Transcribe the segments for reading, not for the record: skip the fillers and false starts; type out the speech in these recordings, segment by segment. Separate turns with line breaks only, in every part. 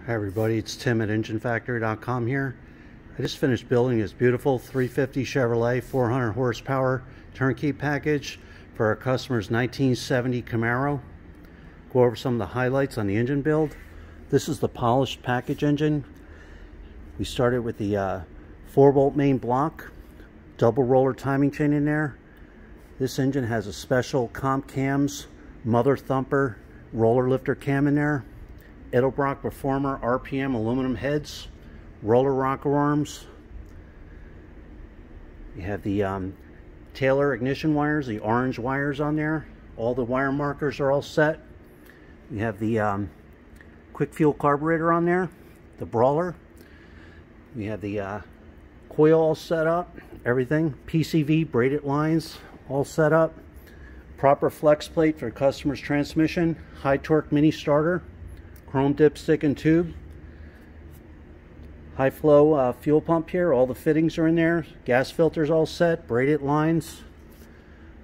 Hi everybody, it's Tim at EngineFactory.com here. I just finished building this beautiful 350 Chevrolet 400 horsepower turnkey package for our customer's 1970 Camaro. Go over some of the highlights on the engine build. This is the polished package engine. We started with the 4-bolt main block, double roller timing chain in there. This engine has a special Comp cams, mother Thumpr roller lifter cam in there. Edelbrock Performer RPM aluminum heads, roller rocker arms. You have the Taylor ignition wires, the orange wires on there. All the wire markers are all set. You have the quick fuel carburetor on there, the brawler. We have the coil all set up, everything. PCV braided lines all set up. Proper flex plate for customer's transmission. High torque mini starter. Chrome dipstick and tube. High flow fuel pump here. All the fittings are in there. Gas filters all set. Braided lines.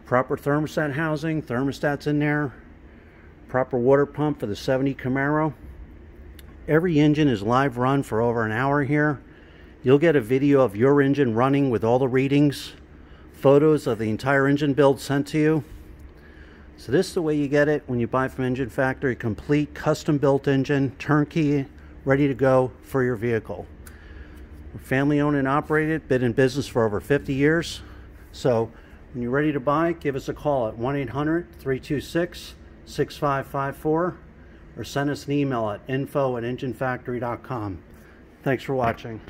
Proper thermostat housing. Thermostat's in there. Proper water pump for the 70 Camaro. Every engine is live run for over an hour here. You'll get a video of your engine running with all the readings. Photos of the entire engine build sent to you. So this is the way you get it when you buy from Engine Factory. Complete custom built engine, turnkey, ready to go for your vehicle. We're family owned and operated, been in business for over 50 years. So when you're ready to buy, give us a call at 1-800-326-6554 or send us an email at info@enginefactory.com. Thanks for watching.